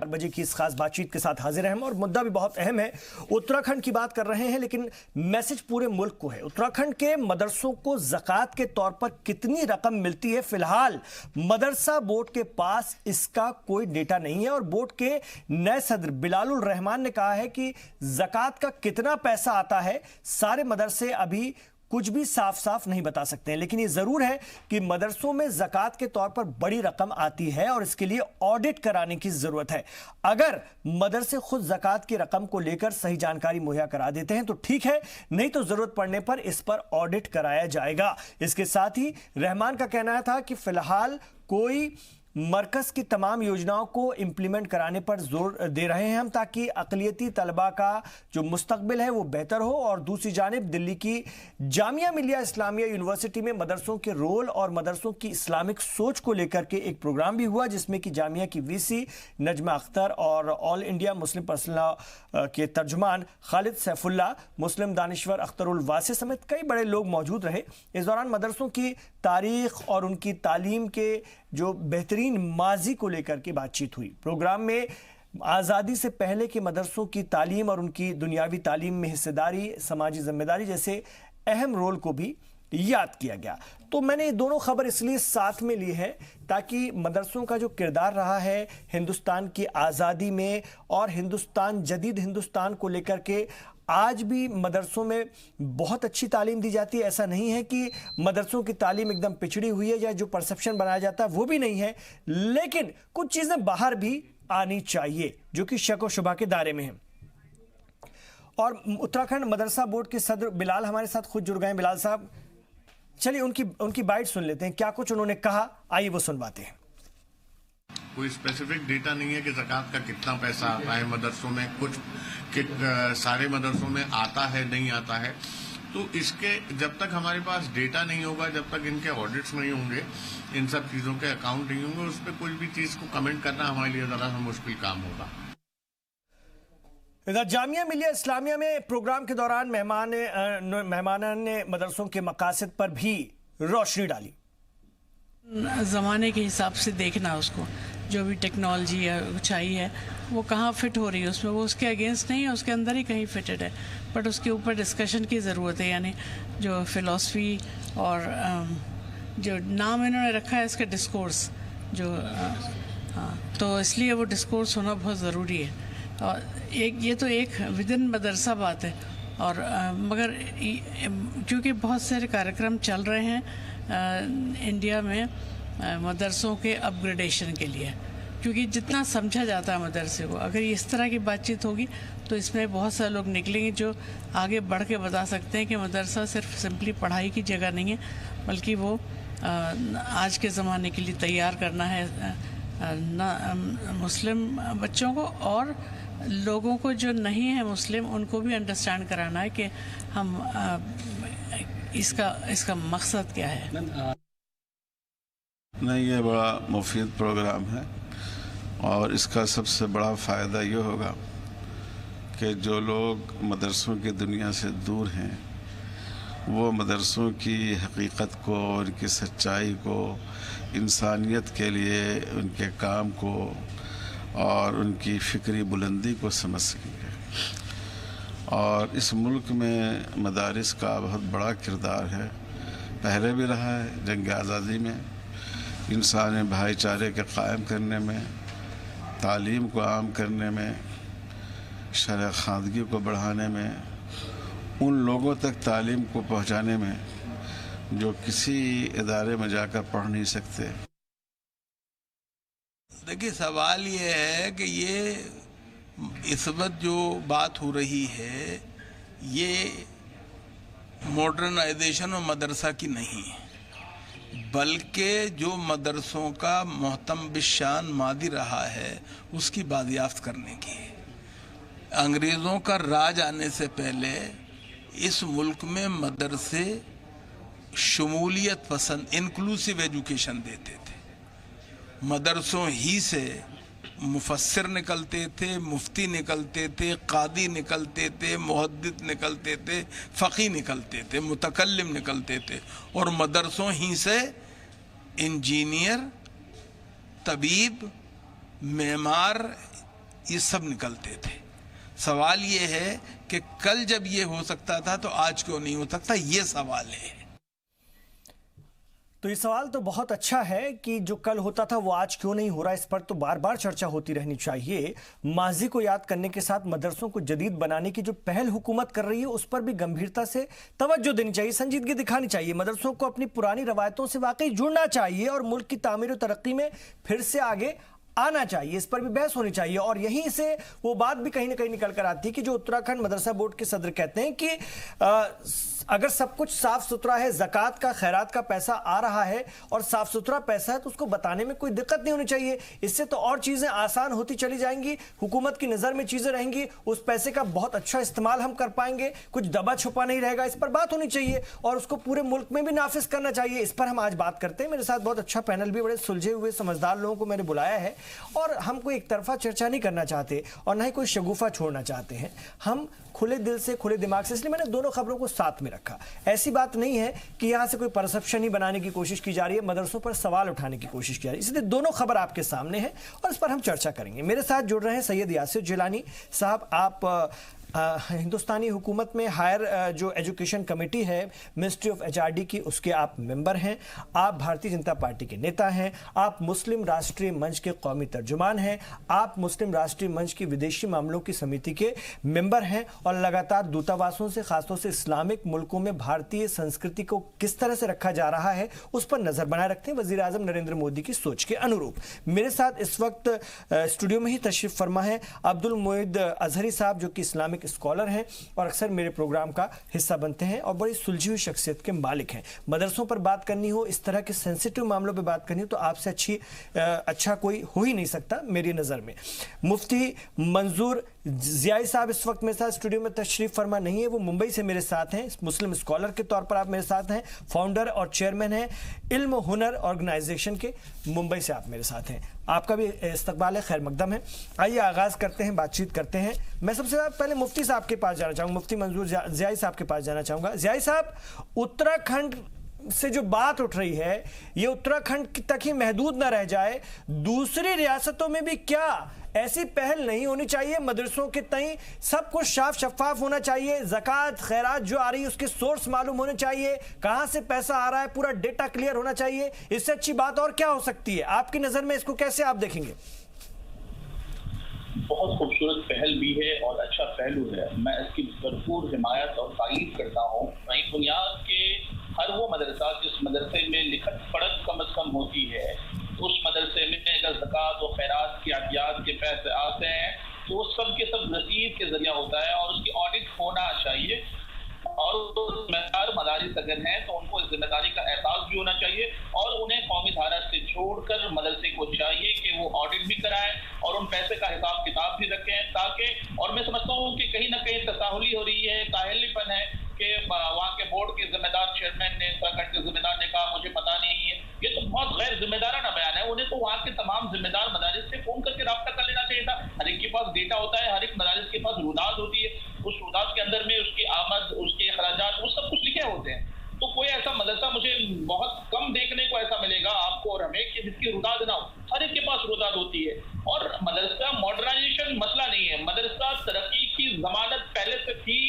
4 बजे की इस खास बातचीत के साथ हाजिर हैं और मुद्दा भी बहुत अहम है। उत्तराखंड की बात कर रहे हैं, लेकिन मैसेज पूरे मुल्क को है। उत्तराखंड के मदरसों को ज़कात के तौर पर कितनी रकम मिलती है, फिलहाल मदरसा बोर्ड के पास इसका कोई डेटा नहीं है और बोर्ड के नए सदर बिलालुर रहमान ने कहा है कि ज़कात का कितना पैसा आता है सारे मदरसे अभी कुछ भी साफ साफ नहीं बता सकते हैं, लेकिन ये जरूर है कि मदरसों में ज़कात के तौर पर बड़ी रकम आती है और इसके लिए ऑडिट कराने की जरूरत है। अगर मदरसे खुद ज़कात की रकम को लेकर सही जानकारी मुहैया करा देते हैं तो ठीक है, नहीं तो जरूरत पड़ने पर इस पर ऑडिट कराया जाएगा। इसके साथ ही रहमान का कहना था कि फिलहाल कोई मरकज की तमाम योजनाओं को इंप्लीमेंट कराने पर जोर दे रहे हैं हम, ताकि अक़लियती तलबा का जो मुस्तकबिल है वो बेहतर हो। और दूसरी जानिब दिल्ली की जामिया मिलिया इस्लामिया यूनिवर्सिटी में मदरसों के रोल और मदरसों की इस्लामिक सोच को लेकर के एक प्रोग्राम भी हुआ, जिसमें कि जामिया की वीसी नजमा अख्तर और ऑल इंडिया मुस्लिम पर्सनल के तर्जुमान खालिद सैफुल्ला, मुस्लिम दानिश्वर अख्तरुल वासी समेत कई बड़े लोग मौजूद रहे। इस दौरान मदरसों की तारीख और उनकी तालीम के जो बेहतरीन माजी को लेकर के बातचीत हुई। प्रोग्राम में आज़ादी से पहले के मदरसों की तालीम और उनकी दुनियावी तालीम में हिस्सेदारी, समाजी जिम्मेदारी जैसे अहम रोल को भी याद किया गया। तो मैंने ये दोनों खबर इसलिए साथ में ली है ताकि मदरसों का जो किरदार रहा है हिंदुस्तान की आज़ादी में और हिंदुस्तान जदीद हिंदुस्तान को लेकर के, आज भी मदरसों में बहुत अच्छी तालीम दी जाती है। ऐसा नहीं है कि मदरसों की तालीम एकदम पिछड़ी हुई है या जो परसेप्शन बनाया जाता है वो भी नहीं है, लेकिन कुछ चीज़ें बाहर भी आनी चाहिए जो कि शक व शुबा के दायरे में है। और उत्तराखंड मदरसा बोर्ड के सदर बिलाल हमारे साथ खुद जुड़ गए हैं। बिलाल साहब, चलिए उनकी बाइट सुन लेते हैं, क्या कुछ उन्होंने कहा, आइए वो सुनवाते हैं। कोई स्पेसिफिक डेटा नहीं है कि ज़कात का कितना पैसा आता है मदरसों में, कुछ सारे मदरसों में आता है नहीं आता है। तो इसके जब तक हमारे पास डेटा नहीं होगा, जब तक इनके ऑडिट्स नहीं होंगे, इन सब चीज़ों के अकाउंट नहीं होंगे, उस पर कोई भी चीज़ को कमेंट करना हमारे लिए ज़रा सा मुश्किल काम होगा। इधर जामिया मिलिया इस्लामिया में प्रोग्राम के दौरान मेहमानान ने मदरसों के मकासद पर भी रोशनी डाली। ज़माने के हिसाब से देखना, उसको जो भी टेक्नोलॉजी है ऊंचाई है वो कहाँ फिट हो रही है उसमें, वो उसके अगेंस्ट नहीं है, उसके अंदर ही कहीं फिटेड है, बट उसके ऊपर डिस्कशन की ज़रूरत है। यानी जो फ़िलासफ़ी और जो नाम इन्होंने रखा है इसका डिस्कोर्स, जो तो इसलिए वो डिस्कोर्स होना बहुत ज़रूरी है। और ये तो एक विदिन मदरसा बात है, और मगर क्योंकि बहुत सारे कार्यक्रम चल रहे हैं इंडिया में मदरसों के अपग्रेडेशन के लिए, क्योंकि जितना समझा जाता है मदरसे को, अगर इस तरह की बातचीत होगी तो इसमें बहुत सारे लोग निकलेंगे जो आगे बढ़ के बता सकते हैं कि मदरसा सिर्फ सिंपली पढ़ाई की जगह नहीं है, बल्कि वो आज के ज़माने के लिए तैयार करना है मुस्लिम बच्चों को, और लोगों को जो नहीं है मुस्लिम उनको भी अंडरस्टैंड कराना है कि हम इसका मकसद क्या है। नहीं, ये बड़ा मुफीद प्रोग्राम है और इसका सबसे बड़ा फ़ायदा ये होगा कि जो लोग मदरसों की दुनिया से दूर हैं वो मदरसों की हकीकत को, उनकी सच्चाई को, इंसानियत के लिए उनके काम को और उनकी फ़िक्री बुलंदी को समझ सकेंगे। और इस मुल्क में मदारिस का बहुत बड़ा किरदार है, पहले भी रहा है। जंग आज़ादी में इंसानी भाईचारे के कायम करने में, तालीम को आम करने में, शरअ ख़वानगी को बढ़ाने में, उन लोगों तक तालीम को पहुंचाने में जो किसी इदारे में जाकर पढ़ नहीं सकते। देखिए, सवाल ये है कि ये इस वक्त जो बात हो रही है ये मॉडर्नाइजेशन और मदरसा की नहीं है, बल्कि जो मदरसों का मोहतम बिशान मादी रहा है उसकी बादियाफ्त करने की है। अंग्रेज़ों का राज आने से पहले इस मुल्क में मदरसे शमूलियत पसंद इंक्लूसिव एजुकेशन देते थे। मदरसों ही से मुफस्सिर निकलते थे, मुफ्ती निकलते थे, कादी निकलते थे, मुहद्दिस निकलते थे, फ़क़ी निकलते थे, मुतकल्लिम निकलते थे, और मदरसों ही से इंजीनियर, तबीब, मेमार, ये सब निकलते थे। सवाल ये है कि कल जब ये हो सकता था तो आज क्यों नहीं हो सकता, ये सवाल है। तो ये सवाल तो बहुत अच्छा है कि जो कल होता था वो आज क्यों नहीं हो रहा, इस पर तो बार बार चर्चा होती रहनी चाहिए। माजी को याद करने के साथ मदरसों को जदीद बनाने की जो पहल हुकूमत कर रही है उस पर भी गंभीरता से तवज्जो देनी चाहिए, संजीदगी दिखानी चाहिए। मदरसों को अपनी पुरानी रवायतों से वाकई जुड़ना चाहिए और मुल्क की तामीर और तरक्की में फिर से आगे आना चाहिए, इस पर भी बहस होनी चाहिए। और यहीं से वो बात भी कहीं ना कहीं निकल कर आती है कि जो उत्तराखंड मदरसा बोर्ड के सदर कहते हैं कि अगर सब कुछ साफ सुथरा है, ज़कात का खैरात का पैसा आ रहा है और साफ सुथरा पैसा है तो उसको बताने में कोई दिक्कत नहीं होनी चाहिए। इससे तो और चीज़ें आसान होती चली जाएंगी, हुकूमत की नज़र में चीज़ें रहेंगी, उस पैसे का बहुत अच्छा इस्तेमाल हम कर पाएंगे, कुछ दबा छुपा नहीं रहेगा। इस पर बात होनी चाहिए और उसको पूरे मुल्क में भी नाफिज करना चाहिए। इस पर हम आज बात करते हैं। मेरे साथ बहुत अच्छा पैनल भी, बड़े सुलझे हुए समझदार लोगों को मैंने बुलाया है और हम कोई एक तरफा चर्चा नहीं करना चाहते और ना ही कोई शगुफा छोड़ना चाहते हैं। हम खुले दिल से, खुले दिमाग से, इसलिए मैंने दोनों खबरों को साथ में रखा। ऐसी बात नहीं है कि यहां से कोई परसेप्शन ही बनाने की कोशिश की जा रही है, मदरसों पर सवाल उठाने की कोशिश की जा रही है। इसलिए दोनों खबर आपके सामने है और इस पर हम चर्चा करेंगे। मेरे साथ जुड़ रहे हैं सैयद यासिर जिलानी साहब। आप हिंदुस्तानी हुकूमत में हायर जो एजुकेशन कमेटी है मिनिस्ट्री ऑफ HRD की, उसके आप मेंबर हैं। आप भारतीय जनता पार्टी के नेता हैं। आप मुस्लिम राष्ट्रीय मंच के कौमी तर्जुमान हैं। आप मुस्लिम राष्ट्रीय मंच की विदेशी मामलों की समिति के मेंबर हैं और लगातार दूतावासों से, खासतौर से इस्लामिक मुल्कों में भारतीय संस्कृति को किस तरह से रखा जा रहा है उस पर नजर बनाए रखते हैं वजीर आजम नरेंद्र मोदी की सोच के अनुरूप। मेरे साथ इस वक्त स्टूडियो में ही तशरीफ फरमा है अब्दुल मोइद अजहरी साहब, जो कि इस्लामिक स्कॉलर हैं और अक्सर मेरे प्रोग्राम का हिस्सा बनते हैं और बड़ी सुलझी हुई शख्सियत के मालिक हैं। मदरसों पर बात करनी हो, इस तरह के सेंसिटिव मामलों पर बात करनी हो तो आपसे अच्छा कोई हो ही नहीं सकता मेरी नज़र में। मुफ्ती मंजूर ज़ियाई साहब इस वक्त मेरे साथ स्टूडियो में तशरीफ फरमा नहीं है, वो मुंबई से मेरे साथ हैं। मुस्लिम स्कॉलर के तौर पर आप मेरे साथ हैं, फाउंडर और चेयरमैन हैं इल्म हुनर ऑर्गेनाइजेशन के, मुंबई से आप मेरे साथ हैं। आपका भी इस्तकबाल है, खैर मकदम है। आइए आगाज़ करते हैं, बातचीत करते हैं। मैं सबसे पहले मुफ्ती साहब के पास जाना चाहूँगा, मुफ्ती मंजूर ज़ियाई साहब के पास जाना चाहूँगा। ज़ियाई साहब, उत्तराखंड से जो बात उठ रही है ये उत्तराखंड तक ही महदूद न रह जाए, दूसरी रियासतों में भी क्या ऐसी पहल नहीं होनी चाहिए? मदरसों के तई सब कुछ साफ शफाफ होना चाहिए, ज़कात खैरात जो आ रही है उसके सोर्स मालूम होने चाहिए, कहां से पैसा आ रहा है पूरा डेटा क्लियर होना चाहिए। इससे अच्छी बात और क्या हो सकती है? आपकी नजर में इसको कैसे आप देखेंगे? बहुत खूबसूरत पहल भी है और अच्छा पहलू है, मैं इसकी भरपूर हिमायत और तारीफ करता हूँ। वहीं बुनियाद के हर वो मदरसा जिस मदरसे में लिखत पढ़त कम अज कम होती है, उस मदरसे में अगर ज़कात और खैरात की अतियात के पैसे आते हैं तो वो सब के सब रसीद के जरिए होता है और उसकी ऑडिट होना चाहिए। और जिम्मेदार मदारिस अगर हैं तो उनको इस जिम्मेदारी का एहसास भी होना चाहिए और उन्हें कौमी धारा से छोड़कर मदरसे को चाहिए कि वो ऑडिट भी कराएं और उन पैसे का हिसाब किताब भी रखें, ताकि, और मैं समझता हूँ कि कहीं ना कहीं तसाहुली हो रही है, काहलीपन है कि वहाँ के बोर्ड के जिम्मेदार चेयरमैन ने, उत्तराखंड के जिम्मेदार ने कहा मुझे पता नहीं है। ये तो बहुत गैर जिम्मेदाराना बयान है। उन्हें तो वहाँ के तमाम जिम्मेदार मदारिस से फोन करके राब्ता कर लेना चाहिए था। हर एक के पास डेटा होता है, हर एक मदारिस के पास रुदाद होती है, उस रुदाद के अंदर में उसकी आमद, उसके खराजात, वो सब कुछ लिखे होते हैं। तो कोई ऐसा मदरसा मुझे बहुत कम देखने को ऐसा मिलेगा आपको और हमें कि जिसकी रुदाद ना हो। हर एक के पास रुदाद होती है। और मदरसा मॉडर्नाइजेशन मसला नहीं है, मदरसा तरक्की की जमानत पहले से थी,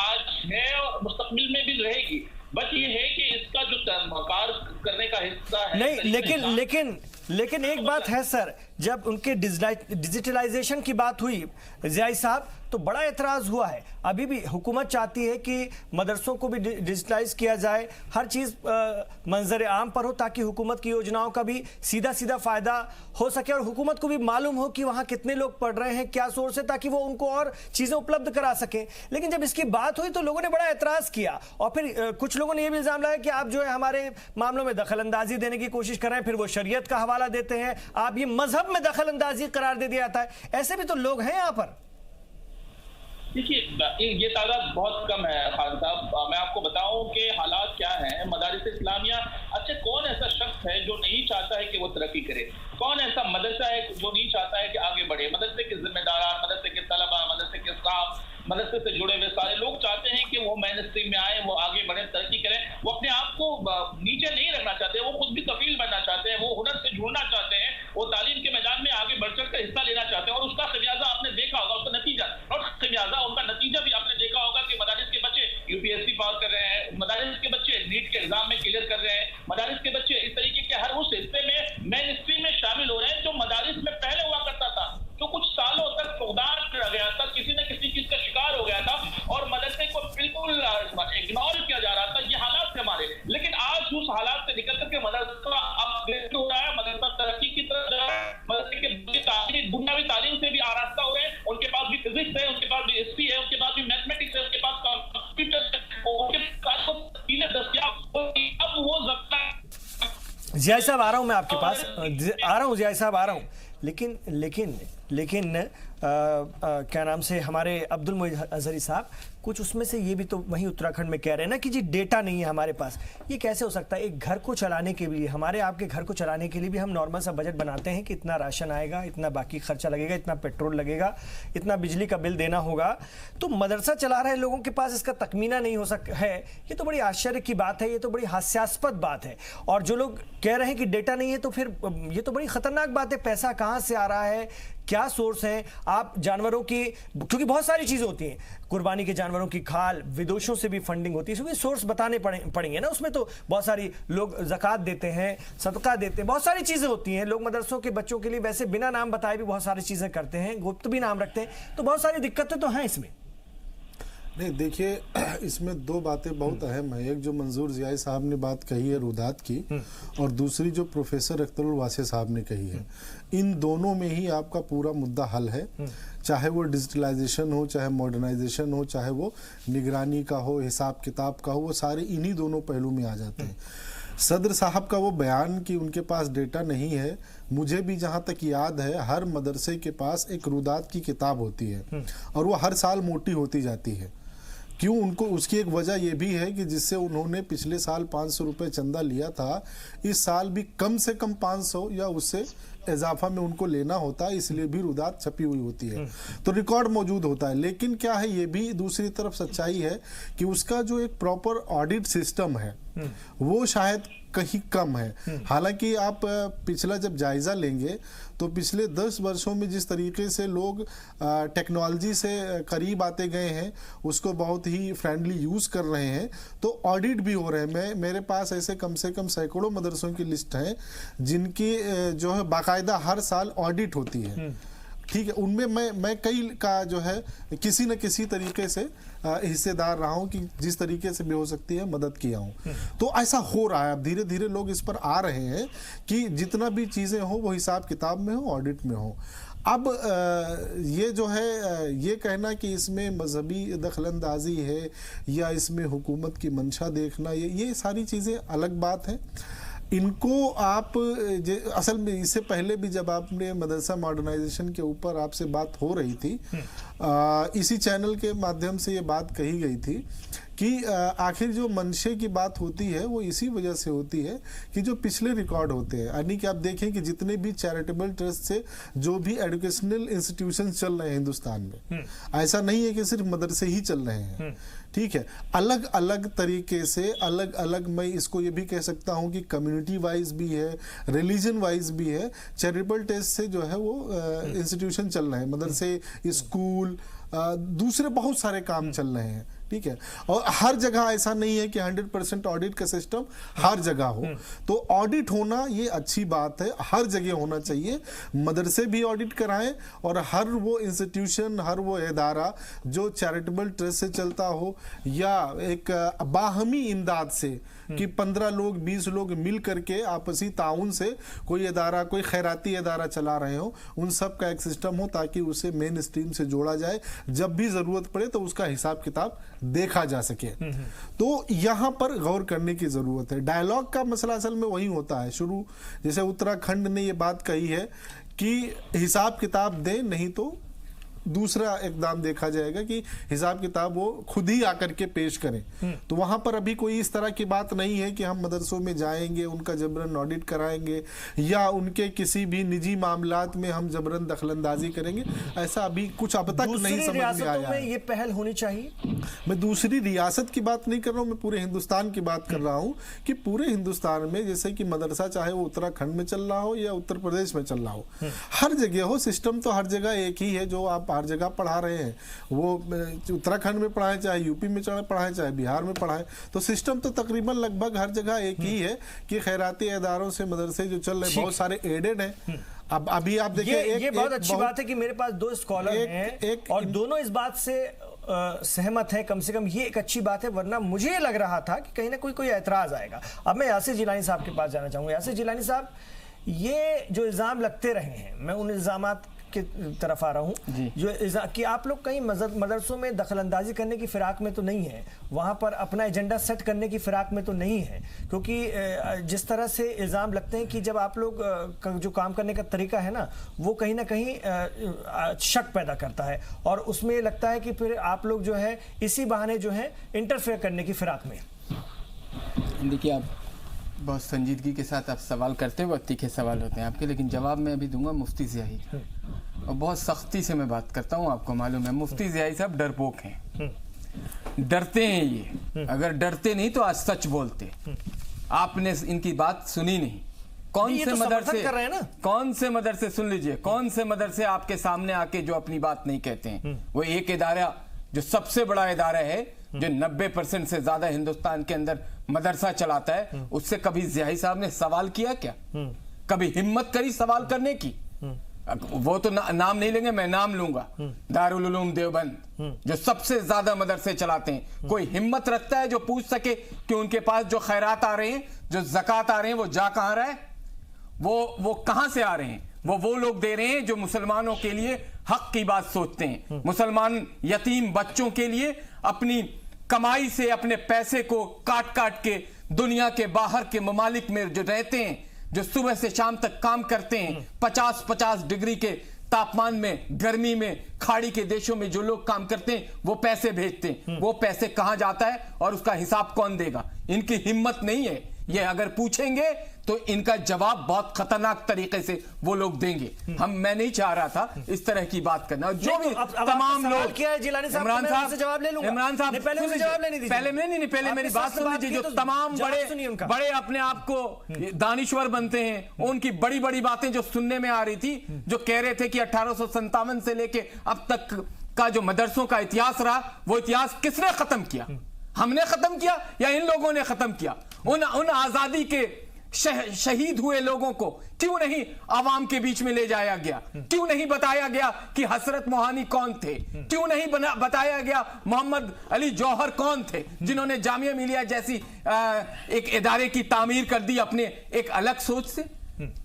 आज है और मुस्तकबिल में भी रहेगी। बस ये है कि इसका जो तर्मकार करने का हिस्सा है नहीं, लेकिन एक बात है सर, जब उनके डिजिटलाइजेशन की बात हुई ज़ियाई साहब तो बड़ा एतराज़ हुआ है। अभी भी हुकूमत चाहती है कि मदरसों को भी डिजिटलाइज किया जाए, हर चीज़ मंजर आम पर हो ताकि हुकूमत की योजनाओं का भी सीधा सीधा फ़ायदा हो सके और हुकूमत को भी मालूम हो कि वहाँ कितने लोग पढ़ रहे हैं, क्या सोर्स है, ताकि वो उनको और चीज़ें उपलब्ध करा सकें। लेकिन जब इसकी बात हुई तो लोगों ने बड़ा एतराज़ किया और फिर कुछ लोगों ने यह भी इल्ज़ाम लगाया कि आप जो है हमारे मामलों में दखल अंदाजी देने की कोशिश कर रहे हैं, फिर वो शरीयत का हवाला देते हैं, आप ये मजहब में दखल अंदाजी करार दे दिया जाता है। ऐसे भी तो लोग हैं यहाँ पर। देखिए, ये तादाद बहुत कम है खान साहब। मैं आपको बताऊं कि हालात क्या हैं। मदारिस इस्लामिया, अच्छा कौन ऐसा शख्स है जो नहीं चाहता है कि वो तरक्की करे? कौन ऐसा मदरसा है जो नहीं चाहता है कि आगे बढ़े? मदरसे के जिम्मेदार, मदरसे के तलबा, मदरसे के स्टाफ, मदरसे से जुड़े हुए सारे लोग चाहते हैं कि वो मेन स्ट्रीम में आए, वो आगे बढ़े, तरक्की करें। वो अपने आप को नीचे नहीं रखना चाहते, वो खुद भी कफील बनना चाहते हैं, वो हुनर से जुड़ना चाहते हैं, वो तालीम के मैदान में आगे बढ़ चढ़ कर हिस्सा लेना चाहते हैं और उसका खमियाजा आपने मेन स्ट्रीम में शामिल हो रहे हैं, जो मदारिस में पहले हुआ करता था, जो कुछ सालों तक फौकदार रह गया था, किसी न किसी चीज का शिकार हो गया था और मदरसे को बिल्कुल इग्नोर किया जा रहा था। ये हालात थे हमारे, लेकिन आज उस हालात से निकल करके मदरसा अपग्रेड हो रहा है, मदरसा तरक्की की तरफ जा रहा है, मदरसे के बुनियादी तालीम से भी आरास्ता हो रहे हैं, उनके पास भी फिजिक्स है, उनके पास भी हिस्ट्री है, उनके पास भी मैथमेटिक्स है, उनके पास कंप्यूटर है, उनके पास दस्तियाब। अब वो जिया साहब आ रहा हूं मैं आपके पास, आ रहा हूं जिया साहब, आ रहा हूं, लेकिन क्या नाम से हमारे अब्दुल मोइज अजहरी साहब, कुछ उसमें से ये भी तो वहीं उत्तराखंड में कह रहे हैं ना कि जी डेटा नहीं है हमारे पास। ये कैसे हो सकता है? एक घर को चलाने के लिए, हमारे आपके घर को चलाने के लिए भी हम नॉर्मल सा बजट बनाते हैं कि इतना राशन आएगा, इतना बाकी खर्चा लगेगा, इतना पेट्रोल लगेगा, इतना बिजली का बिल देना होगा। तो मदरसा चला रहे लोगों के पास इसका तखमीना नहीं हो सकता है। ये तो बड़ी आश्चर्य की बात है, ये तो बड़ी हास्यास्पद बात है। और जो लोग कह रहे हैं कि डेटा नहीं है, तो फिर ये तो बड़ी खतरनाक बात है। पैसा कहाँ से आ रहा है, क्या सोर्स है? आप जानवरों की, क्योंकि बहुत सारी चीजें होती हैं, कुर्बानी के जानवरों की खाल, विदेशों से भी फंडिंग होती है, सोर्स बताने पड़ेंगे ना। उसमें तो बहुत सारी लोग ज़कात देते हैं, सदका देते हैं, बहुत सारी चीजें होती हैं। लोग मदरसों के बच्चों के लिए वैसे बिना नाम बताए भी बहुत सारी चीजें करते हैं, गुप्त भी नाम रखते हैं, तो बहुत सारी दिक्कतें तो हैं इसमें। नहीं, देखिए, इसमें दो बातें बहुत अहम है। एक जो मंजूर जियाई साहब ने बात कही है रुदात की, और दूसरी जो प्रोफेसर अख्तरुल वासी साहब ने कही है। इन दोनों में ही आपका पूरा मुद्दा हल है, चाहे वो डिजिटलाइजेशन हो, चाहे मॉडर्नाइजेशन हो, चाहे वो निगरानी का हो, हिसाब किताब का हो, वो सारे इन्हीं दोनों पहलू में आ जाते हैं। सदर साहब का वो बयान कि उनके पास डेटा नहीं है, मुझे भी जहाँ तक याद है, हर मदरसे के पास एक रुदात की किताब होती है और वो हर साल मोटी होती जाती है। क्यों? उनको उसकी एक वजह यह भी है कि जिससे उन्होंने पिछले साल 500 रुपये चंदा लिया था, इस साल भी कम से कम 500 या उससे इजाफा में उनको लेना होता है, इसलिए भी रुदात छपी हुई होती है, तो रिकॉर्ड मौजूद होता है। लेकिन क्या है, ये भी दूसरी तरफ सच्चाई है कि उसका जो एक प्रॉपर ऑडिट सिस्टम है वो शायद कहीं कम है। हालांकि आप पिछला जब जायजा लेंगे तो पिछले 10 वर्षों में जिस तरीके से लोग टेक्नोलॉजी से करीब आते गए हैं, उसको बहुत ही फ्रेंडली यूज कर रहे हैं, तो ऑडिट भी हो रहे हैं। मेरे पास ऐसे कम से कम सैकड़ों मदरसों की लिस्ट है जिनकी जो है बाकायदा हर साल ऑडिट होती है। ठीक है, उनमें मैं कई का जो है किसी न किसी तरीके से हिस्सेदार रहा हूं कि जिस तरीके से भी हो सकती है मदद किया हूं। तो ऐसा हो रहा है, अब धीरे धीरे लोग इस पर आ रहे हैं कि जितना भी चीजें हो वो हिसाब किताब में हो, ऑडिट में हो। अब ये जो है, ये कहना कि इसमें मजहबी दखलंदाजी है या इसमें हुकूमत की मंशा देखना, ये सारी चीजें अलग बात है। इनको आप असल में इससे पहले भी जब आपने मदरसा मॉडर्नाइजेशन के ऊपर आपसे बात हो रही थी, इसी चैनल के माध्यम से ये बात कही गई थी कि आखिर जो मंशे की बात होती है वो इसी वजह से होती है कि जो पिछले रिकॉर्ड होते हैं, यानी कि आप देखें कि जितने भी चैरिटेबल ट्रस्ट से जो भी एजुकेशनल इंस्टीट्यूशन चल रहे हैं हिंदुस्तान में, ऐसा नहीं है कि सिर्फ मदरसे ही चल रहे हैं। ठीक है, अलग अलग तरीके से अलग अलग, मैं इसको ये भी कह सकता हूँ कि कम्युनिटी वाइज भी है, रिलीजन वाइज भी है, चैरिटेबल ट्रस्ट से जो है वो इंस्टीट्यूशन चल रहे हैं, मदरसे, स्कूल, दूसरे बहुत सारे काम चल रहे हैं। ठीक है, और हर जगह ऐसा नहीं है कि 100% ऑडिट का सिस्टम हर जगह हो, तो ऑडिट होना ये अच्छी बात है, हर जगह होना चाहिए। मदरसे भी ऑडिट कराएं और हर वो इंस्टीट्यूशन, हर वो इदारा जो चैरिटेबल ट्रस्ट से चलता हो या एक बाहमी इमदाद से कि 15 लोग 20 लोग मिल करके आपसी ताउन से कोई इदारा, कोई खैराती इदारा चला रहे हो, उन सब का एक सिस्टम हो ताकि उसे मेन स्ट्रीम से जोड़ा जाए, जब भी जरूरत पड़े तो उसका हिसाब किताब देखा जा सके। तो यहां पर गौर करने की जरूरत है। डायलॉग का मसला असल में वही होता है शुरू, जैसे उत्तराखंड ने ये बात कही है कि हिसाब किताब दें, नहीं तो दूसरा इकदाम देखा जाएगा कि हिसाब किताब वो खुद ही आकर के पेश करें। तो वहां पर अभी कोई इस तरह की बात नहीं है कि हम मदरसों में जाएंगे, उनका जबरन ऑडिट कराएंगे या उनके किसी भी निजी मामलात में हम जबरन दखलंदाजी करेंगे, ऐसा अभी कुछ अब तक नहीं समझ में आया है। ये पहल होनी चाहिए। मैं दूसरी रियासत की बात नहीं कर रहा हूं, मैं पूरे हिंदुस्तान की बात कर रहा हूं कि पूरे हिंदुस्तान में जैसे कि मदरसा चाहे वो उत्तराखंड में चल रहा हो या उत्तर प्रदेश में चल रहा हो, हर जगह हो, सिस्टम तो हर जगह एक ही है जो आप हर जगह पढ़ा रहे हैं, वो उत्तराखंड में पढ़ाएं, चाहे यूपी में पढ़ाएं, चाहे बिहार में पढ़ाएं, तो सिस्टम तो तकरीबन लगभग हर जगह एक ही है कि खैराती इदारों से मदरसे जो चल रहे, बहुत सारे एडेड हैं। अब अभी आप देखिए, ये बहुत अच्छी बात है कि मेरे पास दो स्कॉलर हैं और दोनों इस बात से सहमत है, कम से कम ये एक अच्छी बात है, वरना मुझे लग रहा था कि कहीं ना कोई ऐतराज आएगा। अब मैं यासिर जिलानी साहब के पास जाना चाहूंगा। यासिर जिलानी साहब, ये जो इल्जाम लगते रहे हैं, मैं उन इल्जामात की तरफ आ रहा हूं जो कि आप लोग कहीं मदरसों में दखलंदाजी करने की फिराक में तो नहीं है, वहां पर अपना एजेंडा सेट करने की फिराक में तो नहीं है, क्योंकि जिस तरह से इल्जाम लगते हैं कि जब आप लोग जो काम करने का तरीका है ना, वो कहीं ना कहीं शक पैदा करता है और उसमें लगता है कि फिर आप लोग जो है इसी बहाने जो है इंटरफेयर करने की फिराक में। देखिए, आप बहुत संजीदगी के साथ आप सवाल करते हैं, बहुत तीखे सवाल होते हैं आपके, लेकिन जवाब मैं अभी दूंगा मुफ्ती ज़ियाई, और बहुत सख्ती से मैं बात करता हूं। आपको मालूम है मुफ्ती ज़ियाई साहब डरपोक हैं, डरते हैं ये, अगर डरते नहीं तो आज सच बोलते। आपने इनकी बात सुनी नहीं। कौन से मदरसे कर रहे हैं ना, कौन से मदरसे, सुन लीजिए, कौन से मदरसे आपके सामने आके जो अपनी बात नहीं कहते हैं। वो एक इदारा जो सबसे बड़ा इदारा है, जो 90% से ज्यादा हिंदुस्तान के अंदर मदरसा चलाता है, उससे कभी ज़ियाई साहब ने सवाल किया क्या? कभी हिम्मत करी सवाल करने की? वो तो नाम नहीं लेंगे, मैं नाम लूंगा, दारुल उलूम देवबंद, जो सबसे ज्यादा मदरसे चलाते हैं। कोई हिम्मत रखता है जो पूछ सके कि उनके पास जो खैरात आ रहे हैं, जो ज़कात आ रहे हैं, वो जा कहां रहा है, वो कहां से आ रहे हैं? वो लोग दे रहे हैं जो मुसलमानों के लिए हक की बात सोचते हैं, मुसलमान यतीम बच्चों के लिए अपनी कमाई से अपने पैसे को काट काट के दुनिया के बाहर के ममालिक में जो रहते हैं, जो सुबह से शाम तक काम करते हैं, 50-50 डिग्री के तापमान में, गर्मी में, खाड़ी के देशों में जो लोग काम करते हैं, वो पैसे भेजते हैं। वो पैसे कहां जाता है और उसका हिसाब कौन देगा? इनकी हिम्मत नहीं है। ये अगर पूछेंगे तो इनका जवाब बहुत खतरनाक तरीके से वो लोग देंगे। मैं नहीं चाह रहा था इस तरह की बात करना। जो भी तमाम लोग, इमरान साहब से जवाब ले लूंगा। इमरान साहब पहले मुझे जवाब लेने दीजिए। पहले मेरी बात सुन लीजिए। जो तमाम बड़े अपने आप को दानिश्वर बनते हैं, उनकी बड़ी बड़ी बातें जो सुनने में आ रही थी, जो कह रहे थे कि 1857 से लेके अब तक का जो मदरसों का इतिहास रहा, वो इतिहास किसने खत्म किया? हमने खत्म किया या इन लोगों ने खत्म किया? उन आजादी के शहीद हुए लोगों को क्यों नहीं आवाम के बीच में ले जाया गया? क्यों नहीं बताया गया कि हसरत मोहानी कौन थे? क्यों नहीं बताया गया मोहम्मद अली जौहर कौन थे, जिन्होंने जामिया मिलिया जैसी एक इदारे की तामीर कर दी अपने एक अलग सोच से?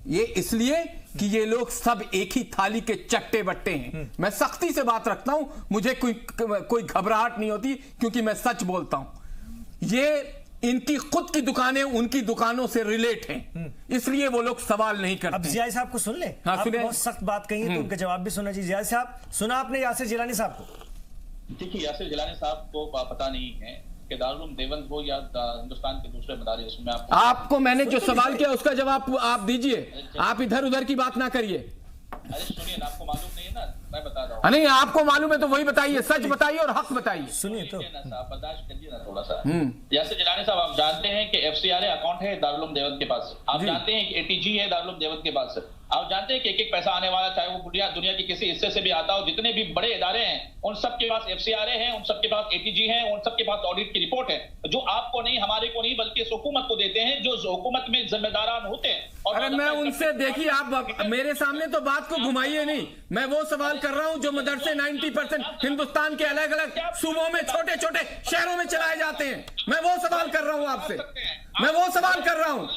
ये इसलिए कि ये लोग सब एक ही थाली के चट्टे बट्टे हैं। मैं सख्ती से बात रखता हूं, मुझे कोई घबराहट नहीं होती, क्योंकि मैं सच बोलता हूं। ये इनकी खुद की दुकानें उनकी दुकानों से रिलेट हैं, इसलिए वो लोग सवाल नहीं करते। अब ज़ियाई साहब को सुन ले। हाँ, आपने बहुत सख्त बात कही है तो उनका जवाब भी सुनना चाहिए। ज़ियाई साहब, सुना आपने यासिर जिलानी साहब को? देखिए, यासिर जिलानी साहब को पता नहीं है कि दारुल उलूम देवबंद हो या हिंदुस्तान के दूसरे मदारिस में आपको मैंने जो सवाल किया उसका जवाब आप दीजिए। आप इधर उधर की बात ना करिए। अरे सुनिए ना, आपको मालूम नहीं है ना, मैं बता रहा हूँ। नहीं, आपको मालूम है तो वही बताइए, सच बताइए और हक बताइए। सुनिए तो बर्दाश्त करिए ना थोड़ा सा। यासिर जिलानी साहब, आप जानते हैं कि FCRA अकाउंट है दारुल उलूम देवबंद के पास। आप जानते हैं कि ATG है दारुल उलूम देवबंद के पास। आप जानते हैं कि एक पैसा आने वाला, चाहे वो दुनिया के किसी हिस्से से भी आता हो, जितने भी बड़े इदारे हैं उन सब के पास FCRA है, उन सब के पास ATG है, उन सब के पास ऑडिट की रिपोर्ट है, जो आपको नहीं, हमारे को नहीं, बल्कि इस हुकूमत को देते हैं, जो हुकूमत में जिम्मेदारान होते हैं। अरे मैं उनसे, देखिए, आप मेरे सामने तो बात को घुमाइए नहीं। मैं वो सवाल कर रहा हूं जो मदरसे 90% हिंदुस्तान के अलग अलग सूबों में, छोटे छोटे शहरों में चलाए जाते हैं। मैं वो सवाल कर रहा हूं आपसे, मैं वो सवाल कर रहा हूं,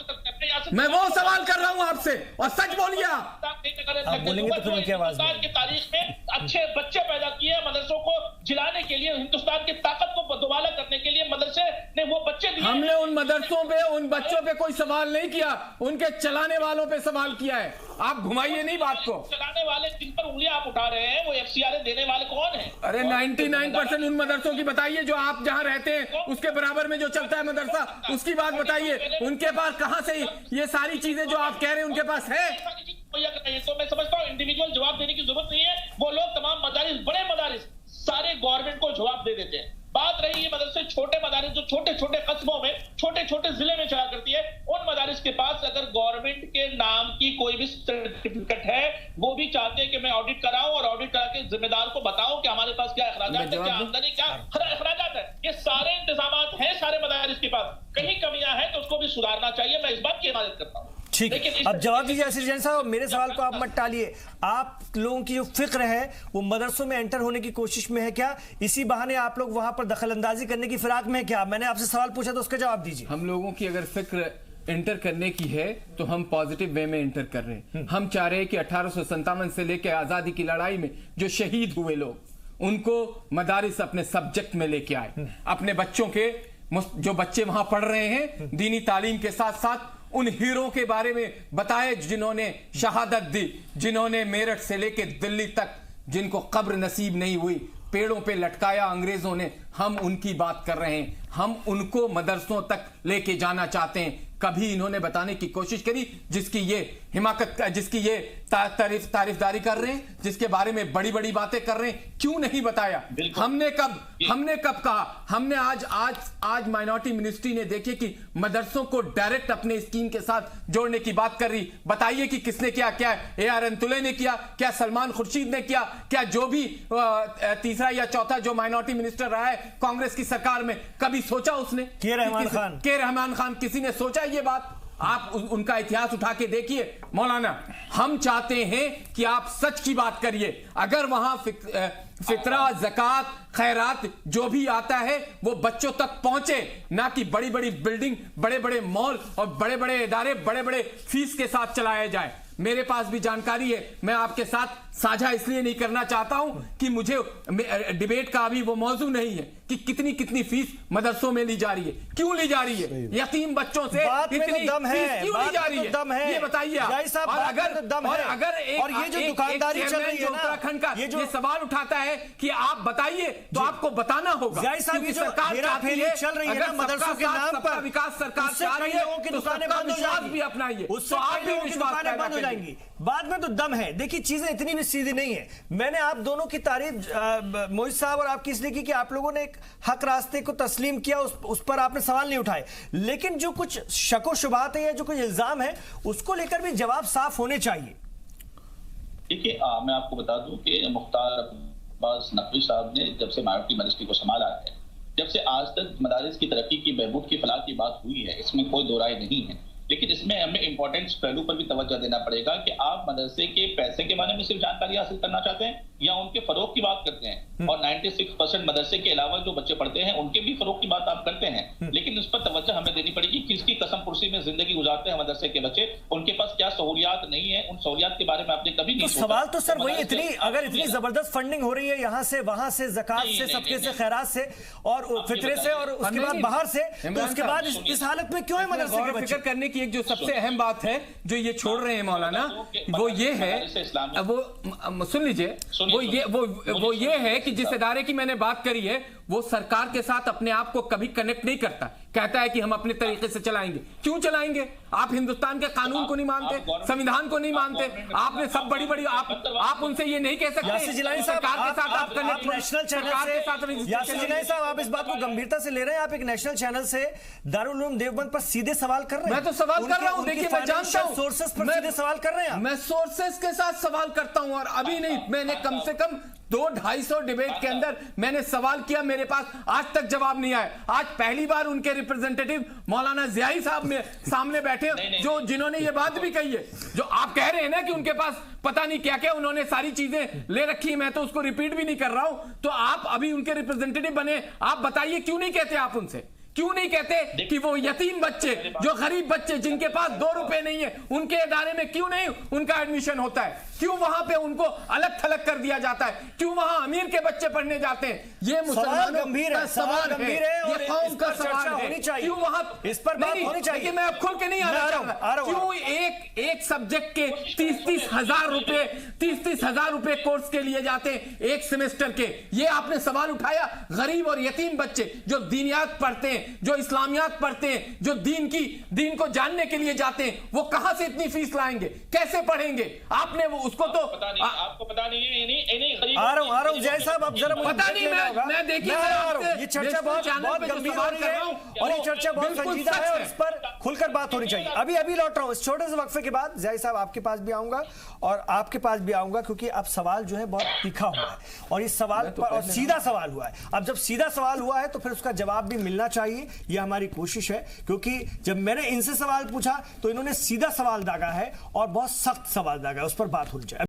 मैं वो सवाल कर रहा हूं आपसे, और सच बोलिए। आप बोलेंगे तो फिर क्या आवाज की तारीख में अच्छे बच्चे पैदा किए, मदरसों को जिलाने के लिए, हिंदुस्तान की ताकत को दोबारा करने के लिए मदरसे ने वो बच्चे दिए। हमने उन मदरसों पे, उन बच्चों पे कोई सवाल नहीं किया, उनके चलाने वालों पे सवाल किया है। आप घुमाइए नहीं बात को। चलाने वाले जिन पर उंगलियां आप उठा रहे हैं, वो FCRA देने वाले कौन है? अरे 99% उन मदरसों की बताइए जो आप जहां रहते हैं उसके बराबर में जो चलता है मदरसा, उसकी बात बताइए। उनके पास कहां से ये सारी चीजें जो आप कह रहे हैं उनके पास है? तो मैं समझता हूँ इंडिविजुअल जवाब देने की जरूरत नहीं है। वो लोग तमाम मदारिस, बड़े मदारिस, सारे गवर्नमेंट को जवाब दे देते हैं। बात रही है मदरसे छोटे मदारिस, जो छोटे छोटे कस्बों में, छोटे छोटे जिले में चला करती है, उन मदारिस के पास अगर गवर्नमेंट के नाम की कोई भी सर्टिफिकेट है, वो भी चाहते हैं कि मैं ऑडिट कराऊं और ऑडिट करा के जिम्मेदार को बताऊं कि हमारे पास क्या अखराजात है, क्या आमदनी, क्या अखराजात है। ये सारे इंतजामात हैं सारे मदारिस के पास, कहीं कमियां हैं तो उसको भी सुधारना चाहिए। मैं इस बात की हिमायत करता हूं। ठीक है, अब जवाब दीजिए यासिर जैन साहब। मेरे सवाल को आप मत टालिए। आप लोगों की जो फिक्र है वो मदरसों में एंटर होने की कोशिश में है क्या? इसी बहाने आप लोग वहां पर दखल अंदाजी करने की फिराक में है क्या? मैंने आपसे सवाल पूछा तो उसका जवाब दीजिए। हम लोगों की अगर फिक्र एंटर करने की है तो हम पॉजिटिव वे में एंटर कर रहे हैं। हम चाह रहे हैं कि 1857 से लेकर आजादी की लड़ाई में जो शहीद हुए लोग, उनको मदारिस अपने सब्जेक्ट में लेके आए। अपने बच्चों के, जो बच्चे वहां पढ़ रहे हैं, दीनी तालीम के साथ साथ उन हीरो के बारे में बताए जिन्होंने शहादत दी, जिन्होंने मेरठ से लेके दिल्ली तक जिनको कब्र नसीब नहीं हुई, पेड़ों पे लटकाया अंग्रेजों ने। हम उनकी बात कर रहे हैं। हम उनको मदरसों तक लेके जाना चाहते हैं। कभी इन्होंने बताने की कोशिश करी जिसकी ये हिमाकत, जिसकी ये तारीफदारी कर रहे हैं, जिसके बारे में बड़ी बड़ी बातें कर रहे हैं, क्यों नहीं बताया? हमने कब कहा? हमने आज माइनॉरिटी मिनिस्ट्री ने देखिए कि मदरसों को डायरेक्ट अपने स्कीम के साथ जोड़ने की बात कर रही। बताइए कि किसने किया? क्या AR अंतुले ने किया? क्या सलमान खुर्शीद ने किया? क्या जो भी तीसरा या चौथा जो माइनॉरिटी मिनिस्टर रहा है कांग्रेस की सरकार में, कभी सोचा उसने? के रहमान खान, किसी ने सोचा ये बात? आप उनका इतिहास उठा के देखिए मौलाना। हम चाहते हैं कि आप सच की बात करिए। अगर वहां फितरा, ज़कात, खैरात जो भी आता है वो बच्चों तक पहुंचे, ना कि बड़ी बड़ी बिल्डिंग, बड़े बड़े मॉल और बड़े बड़े इदारे बड़े बड़े फीस के साथ चलाया जाए। मेरे पास भी जानकारी है, मैं आपके साथ साझा इसलिए नहीं करना चाहता हूं कि मुझे डिबेट का अभी वो मौजू नहीं है कि कितनी कितनी फीस मदरसों में ली जा रही है, क्यों ली जा रही है, यतीम बच्चों से इतनी दम है, फीस क्यों ली जा रही है, ये बताइए आप। अगर ये जो दुकानदारी चल रही है उत्तराखंड का ये सवाल उठाता है कि आप बताइए, तो आपको बताना होगा। सरकार चल रही है मदरसों के नाम पर, विकास सरकार चाह रही है, तो सबका विश्वास भी अपनाइए, तो आप भी विश्वास पैदा करिए। बाद में तो दम है। देखिए चीजें इतनी भी सीधी नहीं है। मैंने आप दोनों की तारीफ मोहित साहब और आपकी इसलिए की कि आप लोगों ने एक हक रास्ते को तस्लीम किया, उस पर आपने सवाल नहीं उठाए। लेकिन जो कुछ शक व शुबहात है या जो कुछ इल्जाम है उसको लेकर भी जवाब साफ होने चाहिए। देखिए मैं आपको बता दूं कि मुख्तार अब्बास नकवी साहब ने जब से माइनॉरिटी मिनिस्ट्री को संभाला है, जब से आज तक मदारिस की तरक्की की, बहबूद की, फलाह की बात हुई है, इसमें कोई दो राय नहीं है। लेकिन इसमें हमें इंपॉर्टेंट पहलू पर भी तवज्जो देना पड़ेगा कि आप मदरसे के पैसे के बारे में सिर्फ जानकारी हासिल करना चाहते हैं या उनके फरोग की बात करते हैं। और 96% मदरसे के अलावा जो बच्चे पढ़ते हैं उनके भी फरोग की बात आप करते हैं। लेकिन उस पर तवज्जो हमें देनी पड़ेगी किसकी कसम पुरसी में जिंदगी गुजारते हैं मदरसे के बच्चे, उनके पास क्या सहूलियात नहीं है, उन सहूलियात के बारे में आपने कभी नहीं सोचा। सवाल तो सर वही, अगर इतनी जबरदस्त फंडिंग हो रही है यहाँ से वहां से, ज़कात से, सबके से, खैरात से और फितरे से और उसके बाद बाहर से, तो उसके बाद इस हालत में क्यों है मदरसे के बच्चे? फिक्र करने की एक जो सबसे अहम बात है जो ये छोड़ रहे हैं मौलाना, वो ये है, वो सुन लीजिए, वो ये है कि जिस इदारे की मैंने बात करी है वो सरकार के साथ अपने आप को कभी कनेक्ट नहीं करता, कहता है कि हम अपने तरीके से चलाएंगे। क्यों चलाएंगे? आप हिंदुस्तान के कानून को नहीं मानते, संविधान को नहीं मानते, आपने सब बड़ी बड़ी, आप उनसे ये नहीं कह सकते सरकार के साथ आप कनेक्ट, नेशनल चैनल से, यासिर जिलानी साहब आप इस बात को गंभीरता से ले रहे हैं। आप एक नेशनल चैनल से दारुल उलूम देवबंद पर सीधे सवाल कर रहे हैं। मैं तो सवाल कर रहा हूं, देखिए मैं जानता हूं सोर्सेस पर सीधे सवाल कर रहे हैं। मैं सोर्सेस के साथ सवाल करता हूं और अभी नहीं, मैंने कम से कम 200-250 डिबेट के अंदर मैंने सवाल किया, मेरे पास आज तक जवाब नहीं आया। आज पहली बार उनके रिप्रेजेंटेटिव मौलाना ज़ियाई साहब में सामने बैठे जो जिन्होंने ये बात भी कही है, जो आप कह रहे हैं ना कि उनके पास पता नहीं क्या क्या उन्होंने सारी चीजें ले रखी है, मैं तो उसको रिपीट भी नहीं कर रहा हूं। तो आप अभी उनके रिप्रेजेंटेटिव बने, आप बताइए क्यों नहीं कहते आप उनसे, क्यों नहीं कहते कि वो यतीम बच्चे, जो गरीब बच्चे जिनके पास 2 रुपए नहीं है, उनके इदारे में क्यों नहीं उनका एडमिशन होता है? क्यों वहां पे उनको अलग थलग कर दिया जाता है? क्यों वहां अमीर के बच्चे पढ़ने जाते हैं? ये मुसलमानों का सवाल है, ये कौम का सवाल है। क्यों वहां इस पर बात होनी चाहिए? मैं अब खुल के नहीं आना चाहता। क्यों एक सब्जेक्ट के 30-30 हजार रुपए, 30-30 हजार रुपए कोर्स के लिए जाते हैं एक सेमेस्टर के? ये आपने सवाल उठाया। गरीब और यतीम बच्चे जो दीनियात पढ़ते हैं, जो इस्लामियात पढ़ते हैं, जो दीन को जानने के लिए जाते हैं, वो कहां से इतनी फीस लाएंगे, कैसे पढ़ेंगे? आपने वो उसको तो आपको पता नहीं है। इन्हीं आ रहा हूं जय साहब, अब जरा मुझे पता नहीं, मैं देखिए ये चर्चा बहुत गंभीर हो रही है और ये चर्चा बहुत संजीदा है और इस पर खुलकर बात होनी चाहिए। अभी लौट रहा हूं इस छोटे से वक्फे के बाद। जय साहब आपके पास भी आऊंगा और आपके पास भी आऊंगा, क्योंकि अब सवाल जो है बहुत तीखा हुआ है और इस सवाल पर और सीधा सवाल हुआ है। अब जब सीधा सवाल हुआ है तो फिर उसका जवाब भी मिलना चाहिए, यह हमारी कोशिश है। क्योंकि जब मैंने इनसे सवाल पूछा तो इन्होंने सीधा सवाल दागा है और बहुत सख्त सवाल दागा है, उस पर बात होनी चाहिए।